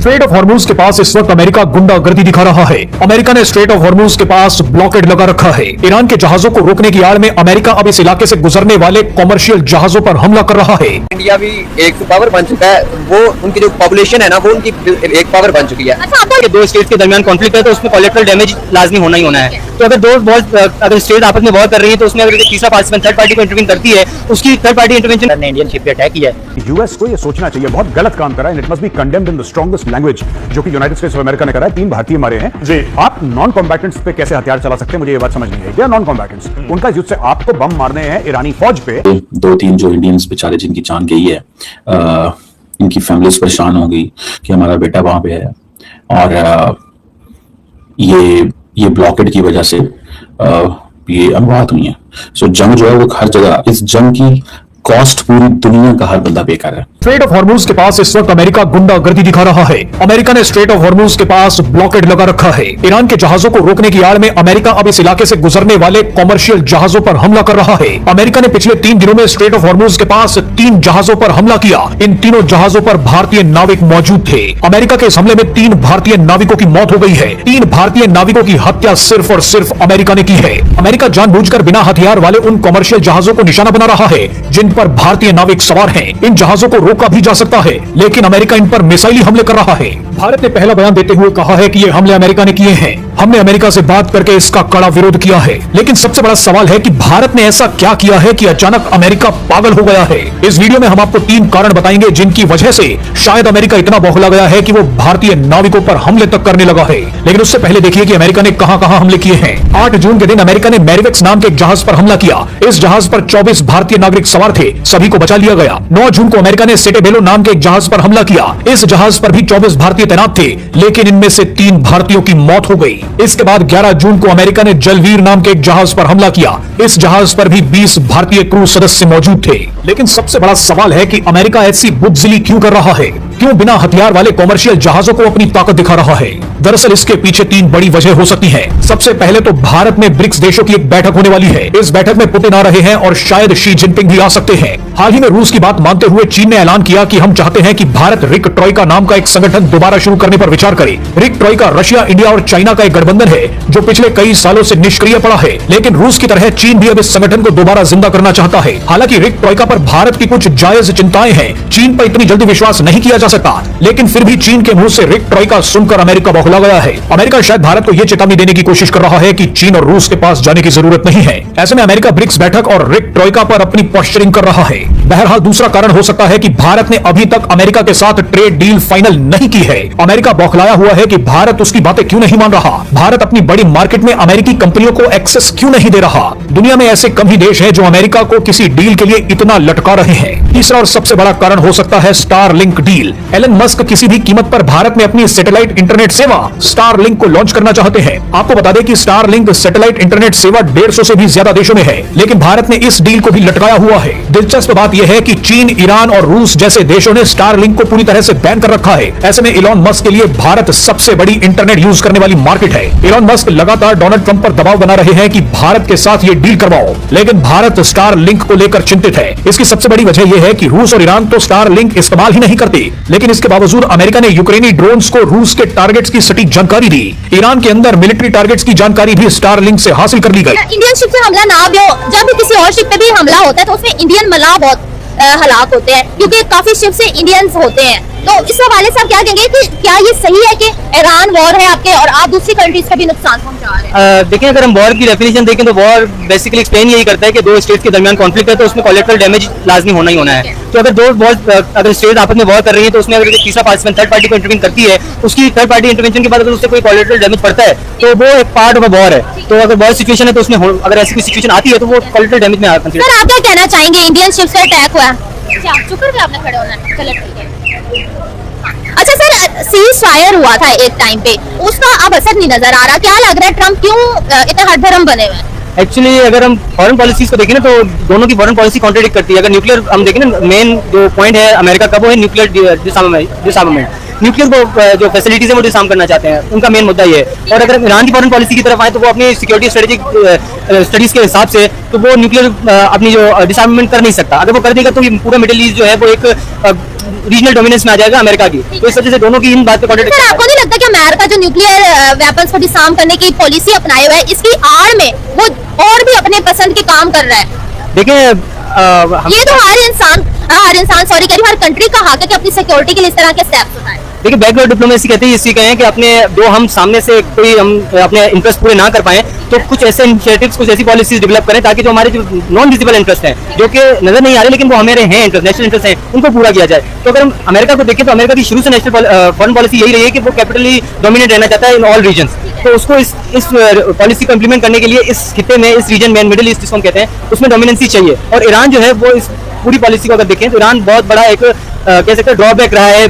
Straight of Hormuz के पास इस वक्त अमेरिका गुंडागर्दी दिखा रहा है। अमेरिका ने स्ट्रेट ऑफ हॉर्मूज के पास ब्लॉकेड लगा रखा है। ईरान के जहाजों को रोकने की आड़ में अमेरिका अब इस इलाके से गुजरने वाले कॉमर्शियल जहाजों पर हमला कर रहा है। इंडिया भी एक पावर बन चुका है, वो उनकी जो पॉपुलेशन है ना, वो उनकी एक पावर बन चुकी है। अच्छा, दो स्टेट के दरमियान कॉन्फ्लिक्ट है तो उसमें कोलैटरल डैमेज लाजमी होना ही होना है। तो अगर स्टेट आपस में वॉर कर रही है तो उसमें अगर तीसरा पार्टिसिपेंट थर्ड पार्टी को इंटरवीन करती है, उसकी थर्ड पार्टी इंटरवेंशन ने इंडियन शिप पे अटैक किया है। यूएस को ये सोचना चाहिए बहुत गलत काम करा है, it must be condemned in the strongest language, जो कि यूनाइटेड स्टेट्स ऑफ अमेरिका ने करा है। 3 भारतीय मारे हैं जी। आप नॉन कॉम्बैटेंट्स पे कैसे हथियार चला सकते हैं, मुझे ये बात समझ नहीं आई। दे आर नॉन कॉम्बैटेंट्स, उनका युद्ध से आपको बम मारने हैं ईरानी फौज पे। 2-3 जो इंडियंस बेचारे जिनकी जान गई है, इनकी फैमिलीज परेशान हो गई कि हमारा बेटा वहां पे है, और ये ब्लॉकेड की वजह से ये अमवात हुई है। सो जंग जो है वो हर जगह, इस जंग की कॉस्ट पूरी दुनिया का हर बंदा बेकार है। स्ट्रेट ऑफ हॉर्मूज के पास इस वक्त अमेरिका गुंडागर्दी दिखा रहा है। अमेरिका ने स्ट्रेट ऑफ हॉर्मूज के पास ब्लॉकेड लगा रखा है। ईरान के जहाजों को रोकने की आड़ में अमेरिका अब इस इलाके से गुजरने वाले कॉमर्शियल जहाजों पर हमला कर रहा है। अमेरिका ने पिछले 3 दिनों में स्ट्रेट ऑफ हॉर्मूज के पास 3 जहाजों पर हमला किया। इन तीनों जहाजों पर भारतीय नाविक मौजूद थे। अमेरिका के इस हमले में 3 भारतीय नाविकों की मौत हो गई है। 3 भारतीय नाविकों की हत्या सिर्फ और सिर्फ अमेरिका ने की है। अमेरिका जानबूझकर बिना हथियार वाले उन कॉमर्शियल जहाजों को निशाना बना रहा है जिन पर भारतीय नाविक सवार हैं। इन जहाजों को रोका भी जा सकता है, लेकिन अमेरिका इन पर मिसाइली हमले कर रहा है। भारत ने पहला बयान देते हुए कहा है कि ये हमले अमेरिका ने किए हैं। हमने अमेरिका से बात करके इसका कड़ा विरोध किया है, लेकिन सबसे बड़ा सवाल है कि भारत ने ऐसा क्या किया है कि अचानक अमेरिका पागल हो गया है। इस वीडियो में हम आपको 3 कारण बताएंगे जिनकी वजह से शायद अमेरिका इतना बौखला गया है कि वो भारतीय नाविकों पर हमले तक करने लगा है। लेकिन उससे पहले देखिए कि अमेरिका ने कहां-कहां हमले किए हैं। 8 जून के दिन अमेरिका ने मैरिवेक्स नाम के एक जहाज पर हमला किया। इस जहाज पर 24 भारतीय नागरिक सवार थे, सभी को बचा लिया गया। 9 जून को अमेरिका ने सेटेबेलो नाम के एक जहाज पर हमला किया। इस जहाज पर भी 24 भारतीय तैनात थे, लेकिन इनमें से 3 भारतीयों की मौत हो गई। इसके बाद 11 जून को अमेरिका ने जलवीर नाम के एक जहाज पर हमला किया। इस जहाज पर भी 20 भारतीय क्रू सदस्य मौजूद थे। लेकिन सबसे बड़ा सवाल है कि अमेरिका ऐसी बुज़दिली क्यों कर रहा है, क्यों बिना हथियार वाले कॉमर्शियल जहाजों को अपनी ताकत दिखा रहा है। दरअसल इसके पीछे 3 बड़ी वजह हो सकती हैं। सबसे पहले तो भारत में ब्रिक्स देशों की एक बैठक होने वाली है। इस बैठक में पुतिन आ रहे हैं और शायद शी जिनपिंग भी आ सकते हैं। हाल ही में रूस की बात मानते हुए चीन ने ऐलान किया कि हम चाहते हैं कि भारत रिक ट्रॉइका नाम का एक संगठन दोबारा शुरू करने पर विचार करे। रिक ट्रॉइका रशिया, इंडिया और चाइना का एक गठबंधन है जो पिछले कई सालों से निष्क्रिय पड़ा है, लेकिन रूस की तरह चीन भी अब इस संगठन को दोबारा जिंदा करना चाहता है। हालांकि रिक ट्रॉइका पर भारत की कुछ जायज चिंताएं हैं। चीन पर इतनी जल्दी विश्वास नहीं किया जा सकता, लेकिन फिर भी चीन के मुंह से रिक ट्रॉइका सुनकर अमेरिका बौखला गया है। अमेरिका शायद भारत को यह चेतावनी देने की कोशिश कर रहा है कि चीन और रूस के पास जाने की जरूरत नहीं है। ऐसे में अमेरिका ब्रिक्स बैठक और रिक ट्रॉइका पर अपनी पोस्चरिंग कर रहा है। बहरहाल दूसरा कारण हो सकता है कि भारत ने अभी तक अमेरिका के साथ ट्रेड डील फाइनल नहीं की है। अमेरिका बौखलाया हुआ है कि भारत उसकी बातें क्यों नहीं मान रहा। भारत अपनी बड़ी मार्केट में अमेरिकी कंपनियों को एक्सेस क्यों नहीं दे रहा। दुनिया में ऐसे कम ही देश हैं जो अमेरिका को किसी डील के लिए इतना लटका रहे हैं। तीसरा और सबसे बड़ा कारण हो सकता है स्टारलिंक डील। एलन मस्क किसी भी कीमत पर भारत में अपनी सैटेलाइट इंटरनेट सेवा स्टारलिंक को लॉन्च करना चाहते हैं। आपको बता दें कि स्टारलिंक सैटेलाइट इंटरनेट सेवा 150 से भी ज्यादा देशों में है, लेकिन भारत ने इस डील को भी लटकाया हुआ है। दिलचस्प बात यह है कि चीन, ईरान और रूस जैसे देशों ने स्टारलिंक को पूरी तरह से बैन कर रखा है। ऐसे में इलॉन मस्क के लिए भारत सबसे बड़ी इंटरनेट यूज करने वाली मार्केट है। इलॉन मस्क लगातार डोनाल्ड ट्रंप पर दबाव बना रहे हैं कि भारत के साथ ये डील करवाओ, लेकिन भारत स्टारलिंक को लेकर चिंतित है। इसकी सबसे बड़ी वजह यह है कि रूस और ईरान तो स्टारलिंक इस्तेमाल ही नहीं करते, लेकिन इसके बावजूद अमेरिका ने यूक्रेनी ड्रोन्स को रूस के टारगेट्स की सटीक जानकारी दी। ईरान के अंदर मिलिट्री टारगेट्स की जानकारी भी स्टारलिंक से हासिल कर ली गई। इंडियन शिप से हमला ना भी हो, जब भी किसी और शिप पे भी हमला होता है तो उसमें इंडियन मलाह बहुत हलाक होते हैं, क्योंकि काफी शिप से इंडियंस होते हैं। तो इस हवाले से आप क्या कहेंगे कि क्या ये सही है कि ईरान वॉर है आपके और आप दूसरी कंट्रीज का भी नुकसान पहुंचा रहे हैं? देखिए, अगर हम वॉर की डेफिनेशन देखें तो वॉर बेसिकली एक्सप्लेन यही करता है कि 2 स्टेट्स के दरमियान कॉन्फ्लिक्ट है तो उसमें कोलैटरल डैमेज लाजमी होना ही होना है। तो अगर स्टेट आपस में वॉर कर रही है तो उसमें अगर तीसरा पार्टिसिपेंट थर्ड पार्टी को इंटरवीन करती है, उसकी थर्ड पार्टी इंटरवेंशन के बाद अगर उससे कोई कोलैटरल डैमेज पड़ता है तो वो एक पार्ट ऑफ अ वॉर है। तो अगर वॉर सिचुएशन है तो उसमें अगर ऐसी कोई सिचुएशन आती है तो वो कोलैटरल डैमेज में आता है। सर, आप क्या कहना चाहेंगे? इंडियन शिप से अटैक हुआ, आपने खड़े होना है। अच्छा सर, सीज फायर हुआ था एक टाइम पे, उसका अब असर नहीं नजर आ रहा। क्या लग रहा है ट्रंप क्यों इतने हठधर्म बने हुए हैं? एक्चुअली अगर हम फॉरेन पॉलिसीज को देखें ना तो दोनों की फॉरेन पॉलिसी कॉन्ट्रडिक्ट करती है। अगर न्यूक्लियर हम देखें ना, मेन जो पॉइंट है अमेरिका का वो है न्यूक्लियर डिसआर्मामेंट। न्यूक्लियर को जो फैसिलिटीज है वो डिसआर्म करना चाहते हैं, उनका मेन मुद्दा ये है। और अगर ईरान की फॉरेन पॉलिसी की तरफ आए तो वो अपनी सिक्योरिटी स्ट्रेटेजिक स्टडीज के हिसाब से तो वो न्यूक्लियर अपनी जो डिसआर्मामेंट कर नहीं सकता। अगर वो कर देगा तो ये पूरा मिडिल ईस्ट जो है वो एक रीजनल डोमिनेंस में आ जाएगा अमेरिका की। तो इस वजह से दोनों की इन बात पे सर आपको नहीं लगता कि अमेरिका जो न्यूक्लियर वेपन्स को डिसआर्म करने की पॉलिसी अपनाए हुआ है, इसकी आड़ में वो और भी अपने पसंद के काम कर रहा है? देखिए ये तो हर इंसान सॉरी कह रही हूँ, हर कंट्री का हक है कि अपनी सिक्योरिटी के लिए इस तरह के स्टेप्स उठाए। देखिए बैकवर्ड डिप्लोमेसी कहते हैं इसी कहें कि अपने दो हम सामने से कोई हम अपने इंटरेस्ट पूरे ना कर पाए तो कुछ ऐसे इनिशिएटिव्स, कुछ ऐसी पॉलिसीज डेवलप करें ताकि जो हमारे जो नॉन विजिबल इंटरेस्ट हैं, जो कि नजर नहीं आ रहे लेकिन वो हमारे हैं इंटरेस्ट, नेशनल इंटरेस्ट हैं, उनको पूरा किया जाए। तो अगर हम अमेरिका को देखें तो अमेरिका की शुरू से नेशनल फॉरेन पॉलिसी यही रही है कि वो कैपिटली डोमिनेट रहना चाहता है इन ऑल रीजन्स। तो उसको इस पॉलिसी को इंप्लीमेंट करने के लिए इस खिते में, इस रीजन में, मिडिल ईस्ट जिसको हम कहते हैं, उसमें डोमिनेंसी चाहिए। और ईरान जो है वो इस पूरी पॉलिसी को अगर देखें तो ईरान बहुत बड़ा एक कह सकते हैं ड्रॉबैक रहा है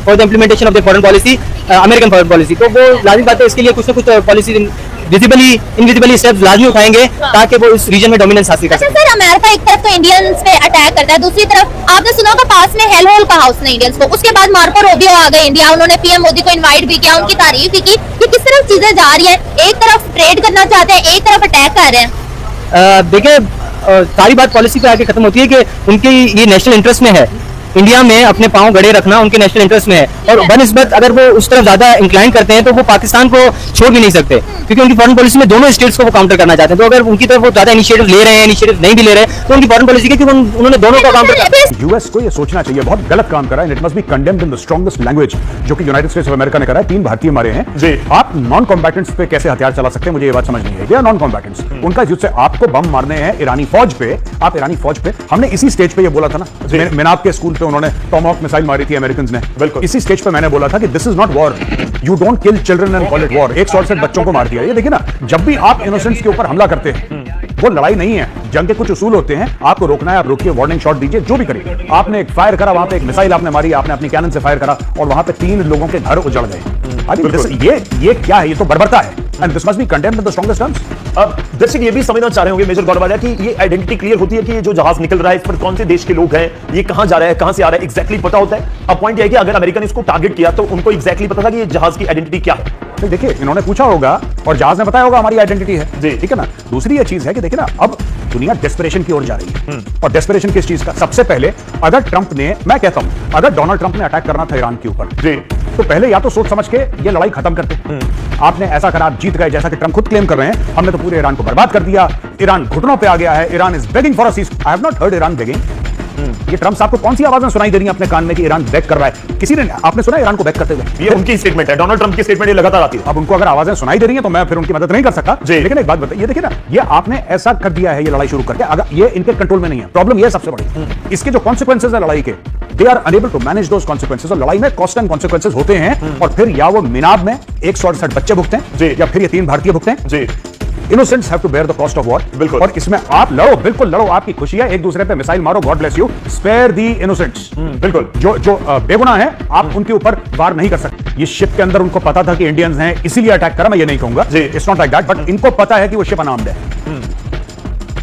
for the implementation of the foreign policy, American foreign policy. तो वो लाजिम बात है, इसके लिए कुछ ना कुछ पॉलिसी विजिबली इनविजिबली स्टेप्स लाजमी उठाएंगे ताकि वो इस रीजन में डोमिनेंस हासिल कर सके। सर अमेरिका एक तरफ तो इंडियंस पे अटैक करता है, दूसरी तरफ आपने सुना होगा पास में हेल होल कहा उसने इंडियंस को, उसके बाद मार्को रूबियो आ गए इंडिया, उन्होंने पीएम मोदी को इनवाइट भी किया, उनकी तारीफ भी की। ये किस तरफ चीजें जा रही है? एक तरफ ट्रेड करना चाहते हैं, एक तरफ अटैक कर रहे हैं। देखिए सारी बात पॉलिसी पे आके खत्म होती है कि उनके ये नेशनल इंटरेस्ट में है, इंडिया में अपने पांव गड़े रखना उनके नेशनल इंटरेस्ट में है। और बनिस्बत अगर वो उस तरफ ज्यादा इंक्लाइन करते हैं तो वो पाकिस्तान को छोड़ भी नहीं सकते, क्योंकि उनकी फॉरेन पॉलिसी में दोनों स्टेट्स को वो काउंटर करना चाहते हैं। तो अगर उनकी तरफ वो ज्यादा इनिशिएटिव ले रहे हैं, इनिशिएटिव नहीं भी ले रहे हैं, तो उनकी फॉरेन पॉलिसी के उन्होंने दोनों का काउंटर। यूएस को ये सोचना चाहिए बहुत गलत काम कर रहा है, it must be condemned in the strongest language, जो कि यूनाइटेड स्टेट्स ऑफ अमेरिका ने करा है। 3 भारतीय मारे हैं जी। आप नॉन कॉम्बैटेंट्स पे कैसे हथियार चला सकते हैं, मुझे ये बात समझ नहीं है। दे आर नॉन कॉम्बैटेंट्स, उनका युद्ध से आपको बम मारने हैं ईरानी फौज पे, आप ईरानी फौज पे। हमने इसी स्टेज पे ये बोला था ना, मिनाब के स्कूल पे उन्होंने टॉमहॉक मिसाइल मारी थी अमेरिकन ने, बिल्कुल इसी स्टेज पे मैंने बोला था कि this is not war, you don't kill children and call it war. 168 बच्चों को मार दिया। ये देखिए ना, जब भी आप इनोसेंट्स के ऊपर हमला करते हैं वो लड़ाई नहीं है, जंग के कुछ उसूल होते हैं, आपको रोकना है, आप रोकिए, वार्निंग शॉट दीजिए, जो भी करिए। आपने एक फायर करा, वहां पे एक मिसाइल आपने मारी, आपने अपनी कैनन से फायर करा और वहां पे 3 लोगों के घर उजड़ गए। ये क्या है? ये तो बर्बरता है, and this must be condemned in the strongest terms. अब दर्शक ये भी समझना चाह रहे होंगे मेजर गौरवालिया कि ये आइडेंटिटी क्लियर होती है कि ये जो जहाज निकल रहा है इस पर कौन से देश के लोग हैं, ये कहां जा रहा है, कहां से आ रहा है, एग्जैक्टली पता होता है। अब पॉइंट ये है कि अगर अमेरिका ने इसको टारगेट किया तो उनको एग्जैक्टली पता था कि ये जहाज की आइडेंटिटी क्या है। तो देखिए इन्होंने पूछा होगा और जहाज ने बताया होगा हमारी आइडेंटिटी है जी, ठीक है ना। दूसरी ये चीज है कि देखिए ना, अब दुनिया डेस्परेशन की ओर जा रही है, और डेस्परेशन किस चीज का? सबसे पहले अगर ट्रंप ने, मैं कहता हूं अगर डोनाल्ड ट्रंप ने अटैक करना था ईरान के ऊपर जी, तो पहले या तो सोच समझ के ये लड़ाई खत्म करते। आपने ऐसा करा, आप जीत गए, जैसा कि ट्रंप खुद क्लेम कर रहे हैं, हमने तो पूरे ईरान को बर्बाद कर दिया, ईरान घुटनों पे आ गया है, Iran is begging for a cease. I have not heard Iran begging. ये ट्रंप साहब को कौन सी आवाजें सुनाई दे रही हैं अपने कान में कि ईरान बैक कर रहा है? किसी ने, आपने सुना ईरान को बैक करते हुए? ये उनकी स्टेटमेंट है, डोनाल्ड ट्रंप की स्टेटमेंट ये लगातार आती है। अब उनको अगर आवाजें सुनाई दे रही हैं तो मैं फिर उनकी मदद नहीं कर सकता जी। लेकिन एक बात बताइए, देखिए ना, ये आपने ऐसा कर दिया है, ये लड़ाई शुरू करके, अगर ये इनके कंट्रोल में नहीं है, प्रॉब्लम ये है सबसे बड़ी। इसके जो कॉन्सिक्वेंसेज है लड़ाई के, they are unable to manage those consequences. और लड़ाई में कॉस्ट एंड कॉन्सिक्वेंसेज होते हैं, और फिर या वो मिनाब में 168 बच्चे भुगते हैं, या फिर ये 3 भारतीय भुगते हैं जी। Innocents have to bear the cost of war। बिल्कुल। और इसमें आप लड़ो, बिल्कुल लड़ो, आपकी खुशी है, एक दूसरे पे मिसाइल मारो, God bless you, spare the innocents. बिल्कुल, जो बेगुनाह है आप उनके ऊपर वार नहीं कर सकते। ये शिप के अंदर उनको पता था कि इंडियंस हैं, इसीलिए अटैक करा, मैं ये नहीं कहूंगा, it's not like that, but इनको पता है कि वो शिप अनार्म्ड है।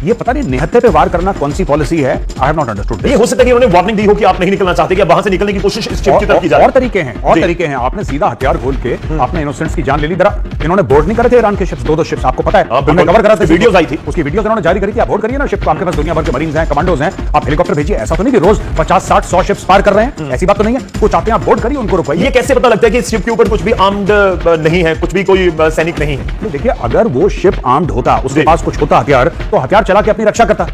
ये पता नहीं निहत्थे पे वार करना कौन सी पॉलिसी है, आई हैव नॉट अंडरस्टूड। ये हो सकता है कि उन्होंने वार्निंग दी हो कि आप नहीं निकलना चाहते, कि वहां से निकलने की कोशिश इस शिप की तरफ की जा रही है। और तरीके हैं, और तरीके हैं। आपने सीधा हथियार खोल के आपने इनोसेंट्स की जान ले ली। जरा इन्होंने बोर्ड नहीं करे थे ईरान के शिप्स, 2-2 शिप्स, आपको पता है, हमने कवर करा था, वीडियोस आई थी, उसकी वीडियोस इन्होंने जारी करी थी। आप बोर्ड करिए ना शिप को, आपके पास दुनिया भर के मरीन्स हैं, कमांडोज हैं, आप हेलीकॉप्टर भेजिए। ऐसा तो नहीं कि रोज 50-60-100 शिप्स पार कर रहे हैं, ऐसी बात तो नहीं है। कुछ आते हैं, आप बोर्ड करिए, उनको रुकवाइए। ये कैसे पता लगता है कि इस शिप के ऊपर कुछ भी आर्म्ड नहीं है, कुछ भी कोई सैनिक नहीं है? देखिए, अगर वो शिप आर्म्ड होता, उसके पास कुछ होता हथियार, तो हथियार चला के अपनी रक्षा करता।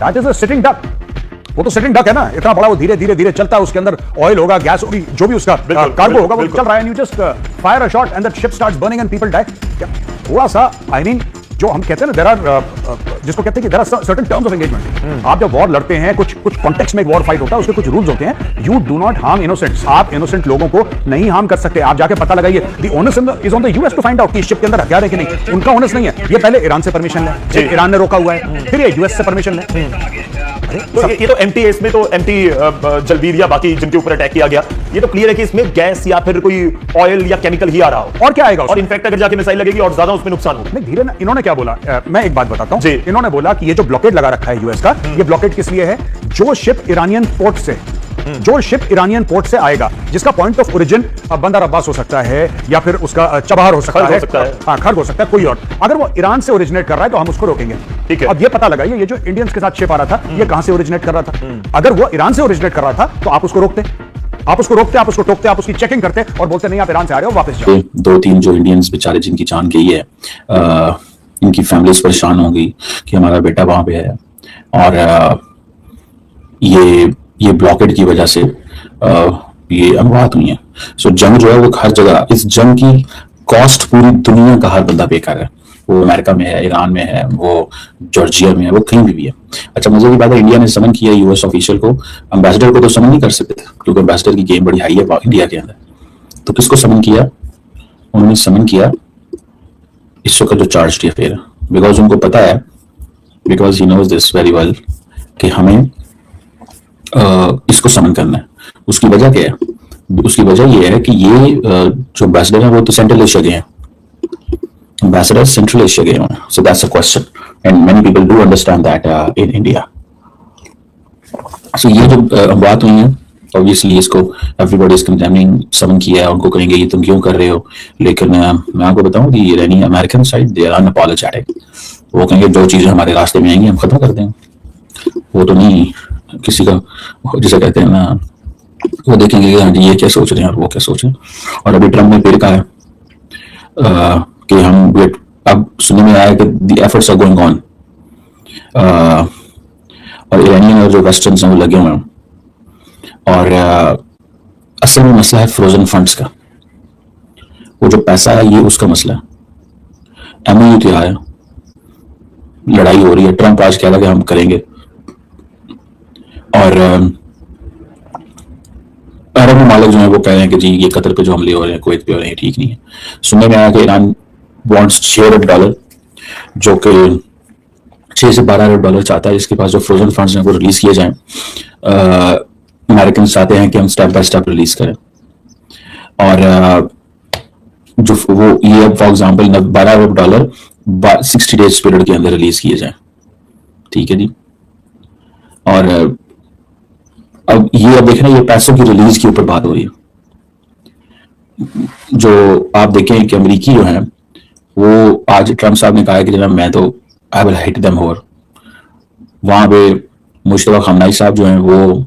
That is a sitting duck। वो तो सिटिंग डक है ना, इतना बड़ा, वो धीरे धीरे धीरे चलता है, उसके अंदर ऑयल होगा, गैस होगी, जो भी उसका कार्गो होगा वो चल रहा है, and you just fire a shot and that ship starts burning and people die. थोड़ा सा, आई मीन, जो हम कहते हैं ना, देयर आर, जिसको कहते हैं कि there are certain terms of engagement. आप जब वॉर लड़ते हैं, कुछ कॉन्टेक्स्ट में एक वॉर फाइट होता है, उसके कुछ रूल्स होते हैं। You do not harm innocents. आप इनोसेंट लोगों को नहीं हार्म कर सकते। आप जाके पता लगाइए, the onus is on the US to find out कि शिप के अंदर हथियार है कि नहीं। उनका ओनस नहीं है, ये पहले ईरान से परमिशन ले, ईरान ने रोका हुआ है, फिर ये यूएस से परमिशन ले। तो ये तो एमटी, इसमें तो एमटी जलबीर या बाकी जिनके ऊपर अटैक किया गया, ये तो क्लियर है कि इसमें गैस या फिर कोई ऑयल या केमिकल ही आ रहा हो, और क्या आएगा, और इनफैक्ट अगर जाके मिसाइल लगेगी और ज्यादा उसमें नुकसान होगा। नहीं, धीरे ना, इन्होंने क्या बोला, मैं एक बात बताता हूं। इन्होंने बोला कि ये जो ब्लॉकेड लगा रखा है यूएस का, ये ब्लॉकेड किस लिए है? जो शिप ईरानियन पोर्ट से जो शिप ईरानियन पोर्ट से आएगा, जिसका पॉइंट ऑफ ओरिजिन बंदर अब्बास हो सकता है या फिर उसका चबहार हो सकता खर्ग है, हो सकता है। हाँ, खर्ग हो सकता है, कोई और, अगर वो ईरान से ओरिजिनेट कर रहा है तो हम उसको रोकेंगे। ठीक है। अब ये पता लगाइए ये जो इंडियंस के साथ शिप आ रहा था ये कहां से ओरिजिनेट कर रहा था। अगर वो ईरान से ओरिजिनेट कर रहा था तो आप उसको रोकते, आप उसको रोकते, आप उसको टोकते, आप उसकी चेकिंग करते और बोलते नहीं आप ईरान से आ रहे हो, वापस जाओ। दो तीन जो इंडियंस बेचारे जिनकी जान गई है, इनकी फैमिलीज परेशान होंगी कि हमारा बेटा वहां पे है, और ये ब्लॉकेड की वजह से ये अमवात हुई है। सो जंग जो है वो हर जगह, इस जंग की कॉस्ट पूरी दुनिया का हर बंदा बेकार है। वो अमेरिका में है, ईरान में है, वो जॉर्जिया में है, वो कहीं भी है। अच्छा, मजे की बात है इंडिया ने समन किया यूएस ऑफिशियल को, एम्बेसडर को तो समन नहीं कर सकते थे क्योंकि एम्बेसडर की गेम बड़ी हाई है इंडिया के अंदर। तो किसको समन किया? उन्होंने समन किया इस वक्त जो चार्ज अफेयर है, बिकॉज उनको पता है, because he knows this very well कि हमें इसको समन करना है। उसकी वजह क्या है? उसकी वजह यह है कि ये जो एम्बेसडर है वो तो सेंट्रल एशिया के हैं, एम्बेसडर सेंट्रल एशिया गए हैं। So that's a question and many people do understand that in India. So ये जो बात हुई है, ऑब्वियसली इसको एवरीबॉडी इज कंडेमिंग, समन किया है, उनको कहेंगे ये तुम क्यों कर रहे हो, लेकिन मैं आपको बताऊं कि ईरानी American side they are unapologetic. वो कहेंगे जो चीजें हमारे रास्ते में आएंगी हम खत्म कर देंगे। वो तो नहीं किसी का, जिसे कहते हैं ना, वो देखेंगे कि हाँ जी ये क्या सोच रहे हैं और वो क्या सोच रहे हैं। और अभी ट्रम्प ने फिर कहा है कि हम, अब सुनने में आया कि the efforts are going on, और ईरानियन और जो वेस्टर्न्स हैं वो लगे हुए हैं, और असल में मसला है फ्रोजन फंड्स का। वो जो पैसा है ये उसका मसला है। एमओयू तो है, लड़ाई हो रही है, ट्रम्प आज कह रहा है कि हम करेंगे, और अरब ममालिक जो है वो कह रहे हैं कि जी ये कतर पे जो हमले हो रहे हैं, कुवैत पे हो रहे हैं, ठीक नहीं है। सुनने में आया कि ईरान वॉन्ट्स $6 अरब, जो कि 6 से 12 अरब डॉलर चाहता है, जिसके पास जो फ्रोजन फंड्स हैं वो रिलीज किए जाएं। अमेरिकन चाहते हैं कि हम स्टेप बाय स्टेप रिलीज करें, और जो वो ये for example $12 Arab 60 days period के अंदर रिलीज किए जाएं, ठीक है जी। और अब देख रहे हैं ये पैसों की रिलीज के ऊपर बात हो रही है। जो आप देखें कि अमेरिकी जो है वो, आज ट्रम्प साहब ने कहा है कि जनाब मैं तो I will hit them more. वहां पे मुश्तबा खमनाई साहब जो हैं वो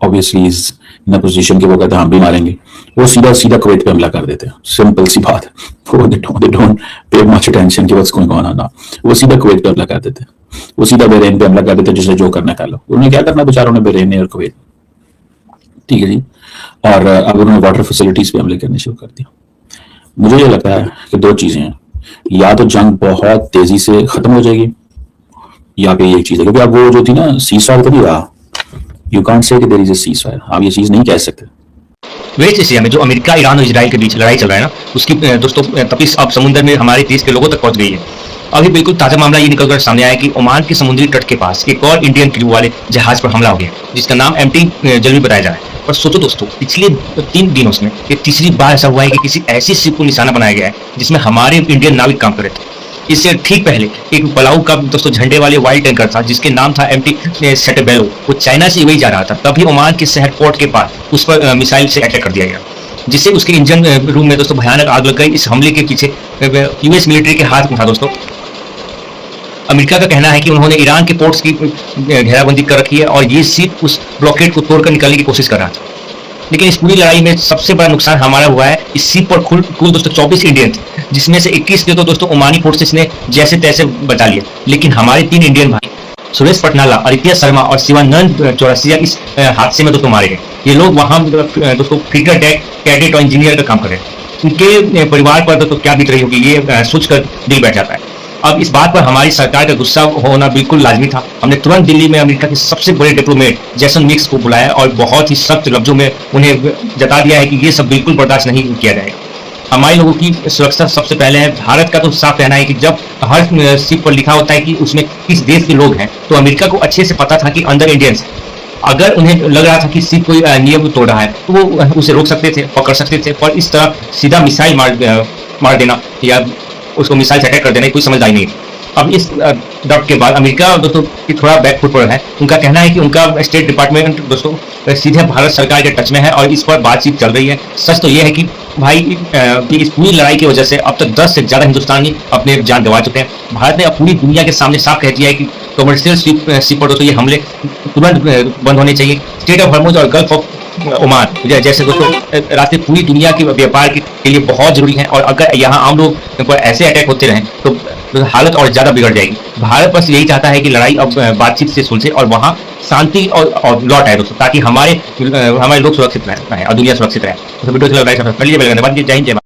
ऑब्वियसली इज इन पोजीशन के, वो कहते हैं हम भी मारेंगे। वो सीधा सीधा कुवैत पे हमला कर देते हैं, सिंपल सी बात। वो they don't pay much attention कि व्हाट्स गोइंग ऑन ना, वो सीधा कुवैत पे हमला कर देते हैं, वो सीधा बहरीन पे हमला कर देते हैं, जिसने जो करना कर लो। उन्हें क्या करना बेचारों ने, बहरीन ने और कुवैत, ठीक है जी। और अब उन्होंने वाटर फैसिलिटीज पे हमले करने शुरू कर दिया। मुझे ये लगता है कि दो चीजें हैं, या तो जंग बहुत तेजी से खत्म हो जाएगी, या फिर एक चीज है, क्योंकि अब वो जो थी ना सीज़फायर कभी रहा, यू कांट से कि देयर इज अ सीज़फायर, आप ये चीज नहीं कह सकते। वेस्ट एशिया में जो अमेरिका, ईरान और इजराइल के बीच लड़ाई चल रहा है ना, उसकी दोस्तों तपिश अब समुद्र में हमारे देश के लोगों तक पहुंच गई है। अभी बिल्कुल ताजा मामला ये निकलकर सामने आया कि ओमान के समुद्री तट के पास एक और इंडियन क्रू वाले जहाज पर हमला हो गया, जिसका नाम MT जलवी बताया जा रहा है। पर सोचो दोस्तों, पिछले 3 दिनों में ये तीसरी बार ऐसा हुआ है कि किसी ऐसी शिप को निशाना बनाया गया है जिसमें हमारे इंडियन नाविक काम कर रहे थे। इससे ठीक पहले एक पलाऊ का दोस्तों झंडे वाले वाइल्ड टैंकर था जिसके नाम था MT सेटेबेलो, वो चाइना से वही जा रहा था। तभी ओमान के शहर पोर्ट के पास उस पर मिसाइल से अटैक कर दिया गया, जिससे उसके इंजन रूम में दोस्तों भयानक आग लग गई। इस हमले के पीछे US मिलिट्री के हाथ में था दोस्तों। अमेरिका का कहना है कि उन्होंने ईरान के पोर्ट्स की घेराबंदी कर रखी है और ये शिप उस ब्लॉकेड को तोड़कर निकालने की कोशिश कर रहा था। लेकिन इस पूरी लड़ाई में सबसे बड़ा नुकसान हमारा हुआ है। इस शिप पर कुल दोस्तों 24 इंडियन थे, जिसमें से 21 के तो दोस्तों ओमानी फोर्सेस ने जैसे तैसे बचा लिया, लेकिन हमारे 3 इंडियन भाई सुरेश पटनाला, आदित्य शर्मा और शिवानंद चौरसिया इस हादसे में दोस्तों मारे गए। ये लोग वहां दोस्तों फिगर डेक, कैडेट और इंजीनियर का काम कर रहे हैं। उनके परिवार पर तो क्या बीत रही होगी ये सोचकर दिल बैठ जाता है। अब इस बात पर हमारी सरकार का गुस्सा होना बिल्कुल लाजमी था। हमने तुरंत दिल्ली में अमेरिका के सबसे बड़े डिप्लोमेट जैसन मिक्स को बुलाया और बहुत ही सख्त लफ्जों में उन्हें जता दिया है कि ये सब बिल्कुल बर्दाश्त नहीं किया जाएगा। हमारे लोगों की सुरक्षा सबसे पहले है। भारत का तो साफ कहना है कि जब हर शिप पर लिखा होता है कि उसमें किस देश के लोग हैं, तो अमेरिका को अच्छे से पता था कि अंदर इंडियंस, अगर उन्हें लग रहा था कि शिप कोई नियम तोड़ रहा है तो वो उसे रोक सकते थे, पकड़ सकते थे। पर इस तरह सीधा मिसाइल मार देना या उसको मिसाइल से अटैक कर देना कोई समझदारी नहीं। अब इस दौर के बाद अमेरिका दोस्तों की थोड़ा बैकफुट पर है। उनका कहना है कि उनका स्टेट डिपार्टमेंट दोस्तों सीधे भारत सरकार के टच में है और इस पर बातचीत चल रही है। सच तो यह है कि भाई कि इस पूरी लड़ाई की वजह से अब तक 10 से ज्यादा हिंदुस्तानी अपने जान गंवा चुके हैं। भारत ने अब पूरी दुनिया के सामने साफ कह दिया है कि कमर्शियल शिप पर दोस्तों ये हमले तुरंत बंद होने चाहिए। स्टेट ऑफ हॉर्मुज और गल्फ ऑफ ओमान जैसे दोस्तों रास्ते पूरी दुनिया के व्यापार के लिए बहुत जरूरी हैं और अगर यहाँ आम लोग पर ऐसे अटैक होते रहें तो हालत और ज्यादा बिगड़ जाएगी। भारत बस यही चाहता है कि लड़ाई अब बातचीत से सुलझे और वहाँ शांति और लौट आए दोस्तों, ताकि हमारे लोग सुरक्षित रहें और दुनिया सुरक्षित रहे। तो वीडियो अच्छा लगा लाइक कर लीजिए, जय हिंद जय भारत।